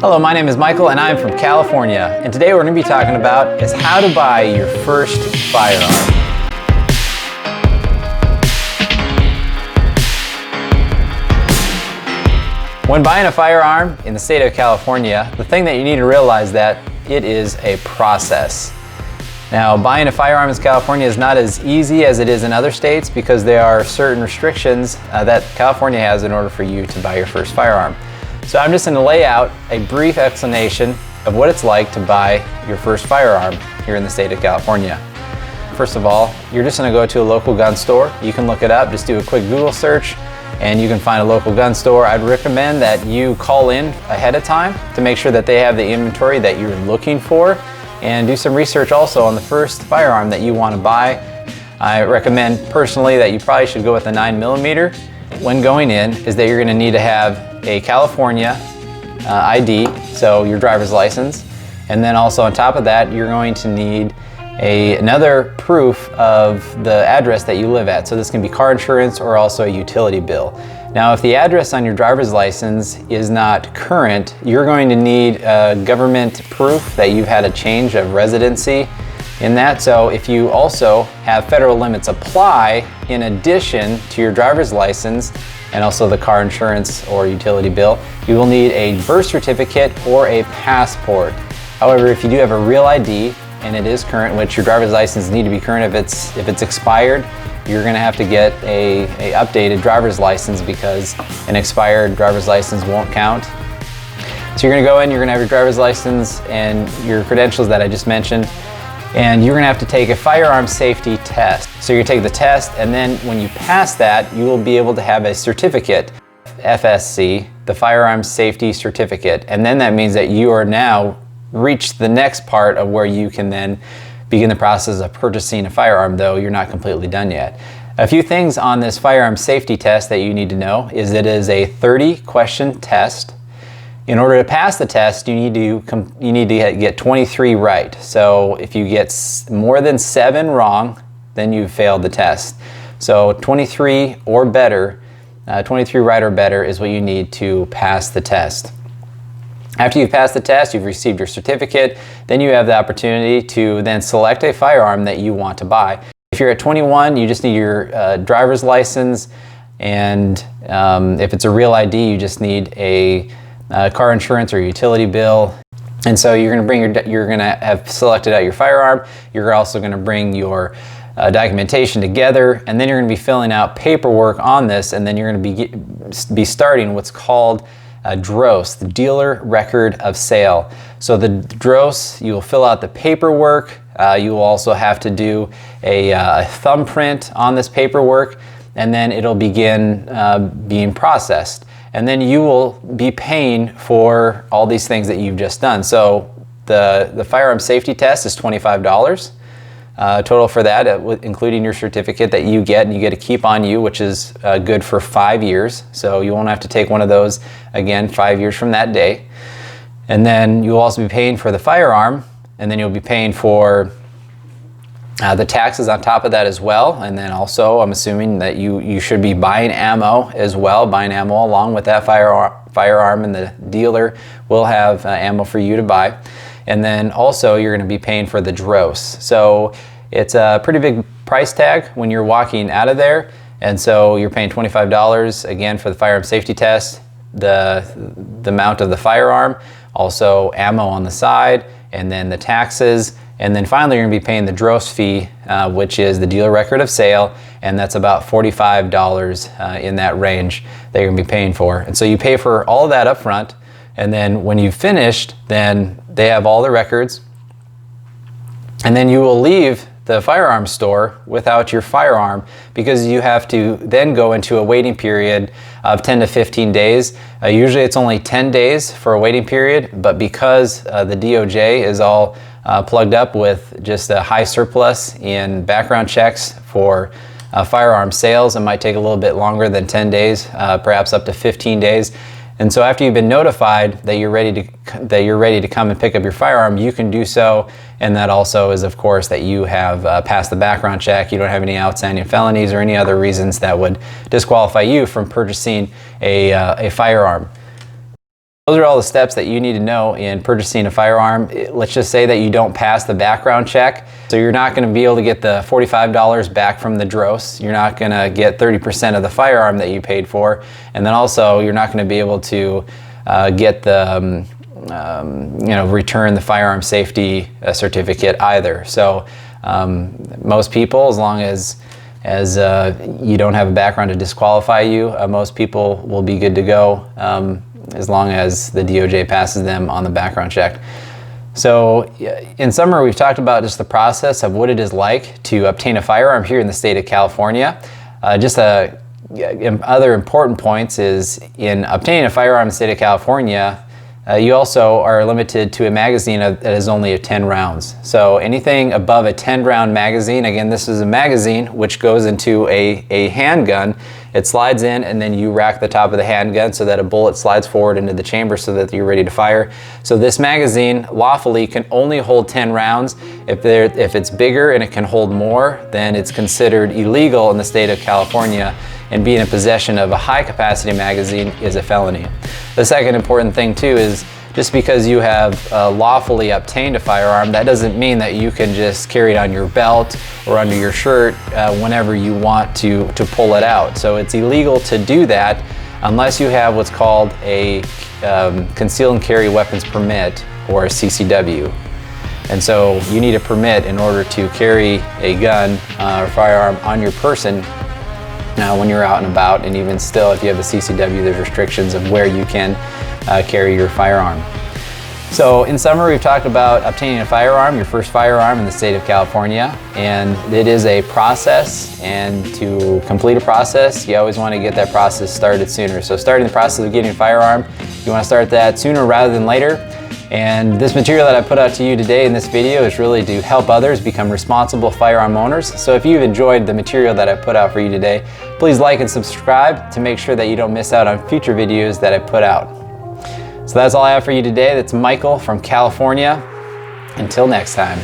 Hello, my name is Michael and I'm from California, and today we're going to be talking about is how to buy your first firearm. When buying a firearm in the state of California, the thing that you need to realize that it is a process. Now, buying a firearm in California is not as easy as it is in other states because there are certain restrictions that California has in order for you to buy your first firearm. So I'm just going to lay out a brief explanation of what it's like to buy your first firearm here in the state of California. First of all, you're just going to go to a local gun store. You can look it up, just do a quick Google search and you can find a local gun store. I'd recommend that you call in ahead of time to make sure that they have the inventory that you're looking for, and do some research also on the first firearm that you want to buy. I recommend personally that you probably should go with a 9mm. When going in is that you're going to need to have a California ID, so your driver's license, and then also on top of that you're going to need another proof of the address that you live at. So this can be car insurance or also a utility bill. Now, if the address on your driver's license is not current, you're going to need government proof that you've had a change of residency in that. So if you also have federal limits apply in addition to your driver's license and also the car insurance or utility bill, you will need a birth certificate or a passport. However, if you do have a real ID and it is current, which your driver's license need to be current, if it's expired, you're going to have to get a updated driver's license because an expired driver's license won't count. So you're going to go in, you're going to have your driver's license and your credentials that I just mentioned, and you're going to have to take a firearm safety test. So you take the test, and then when you pass that, you will be able to have a certificate, FSC, the Firearm Safety Certificate, and then that means that you are now reached the next part of where you can then begin the process of purchasing a firearm, though you're not completely done yet. A few things on this firearm safety test that you need to know is it is a 30-question test. In order to pass the test, you need to get 23 right. So if you get more than 7 wrong, then you've failed the test. So 23 or better, 23 right or better is what you need to pass the test. After you've passed the test, you've received your certificate, then you have the opportunity to then select a firearm that you want to buy. If you're at 21, you just need your driver's license, and if it's a real ID, you just need a car insurance or utility bill. And so you're going to have selected out your firearm. You're also going to bring your documentation together, and then you're going to be filling out paperwork on this, and then you're going to be starting what's called DROS, the Dealer Record of Sale. So the DROS, you will fill out the paperwork. You will also have to do a thumbprint on this paperwork, and then it'll begin being processed. And then you will be paying for all these things that you've just done. So the firearm safety test is $25. Total for that, including your certificate that you get, and you get to keep on you, which is good for 5 years. So you won't have to take one of those again 5 years from that day. And then you'll also be paying for the firearm, and then you'll be paying for the taxes on top of that as well. And then also, I'm assuming that you should be buying ammo as well, buying ammo along with that firearm, and the dealer will have ammo for you to buy. And then also you're going to be paying for the DROS. So it's a pretty big price tag when you're walking out of there. And so you're paying $25 again for the firearm safety test, the mount of the firearm, also ammo on the side, and then the taxes. And then finally you're going to be paying the DROS fee, which is the dealer record of sale, and that's about $45 in that range that you're going to be paying for. And so you pay for all of that up front, and then when you've finished, then they have all the records, and then you will leave the firearm store without your firearm because you have to then go into a waiting period of 10 to 15 days. Usually it's only 10 days for a waiting period, but because the DOJ is all plugged up with just a high surplus in background checks for firearm sales, it might take a little bit longer than 10 days, perhaps up to 15 days. And so after you've been notified that you're ready to come and pick up your firearm, you can do so. And that also is, of course, that you have passed the background check, you don't have any outstanding felonies or any other reasons that would disqualify you from purchasing a firearm. Those are all the steps that you need to know in purchasing a firearm. Let's just say that you don't pass the background check. So you're not going to be able to get the $45 back from the dross. You're not going to get 30% of the firearm that you paid for. And then also you're not going to be able to get the, return the firearm safety certificate either. So most people, as long as you don't have a background to disqualify you, most people will be good to go. As long as the DOJ passes them on the background check. So in summary, we've talked about just the process of what it is like to obtain a firearm here in the state of California. Other important points is in obtaining a firearm in the state of California, you also are limited to a magazine that is only a 10 rounds. So anything above a 10 round magazine, again, this is a magazine which goes into a handgun. It slides in and then you rack the top of the handgun so that a bullet slides forward into the chamber so that you're ready to fire. So this magazine lawfully can only hold 10 rounds. If it's bigger and it can hold more, then it's considered illegal in the state of California, and being in possession of a high capacity magazine is a felony. The second important thing too is just because you have lawfully obtained a firearm, that doesn't mean that you can just carry it on your belt or under your shirt whenever you want to pull it out. So it's illegal to do that unless you have what's called a concealed and carry weapons permit, or a CCW. And so you need a permit in order to carry a gun or firearm on your person when you're out and about, and even still, if you have a CCW, there's restrictions of where you can carry your firearm. So in summary, we've talked about obtaining a firearm, your first firearm in the state of California, and it is a process, and to complete a process, you always want to get that process started sooner. So starting the process of getting a firearm, you want to start that sooner rather than later. And this material that I put out to you today in this video is really to help others become responsible firearm owners. So if you've enjoyed the material that I put out for you today, please like and subscribe to make sure that you don't miss out on future videos that I put out. So that's all I have for you today. That's Michael from California. Until next time.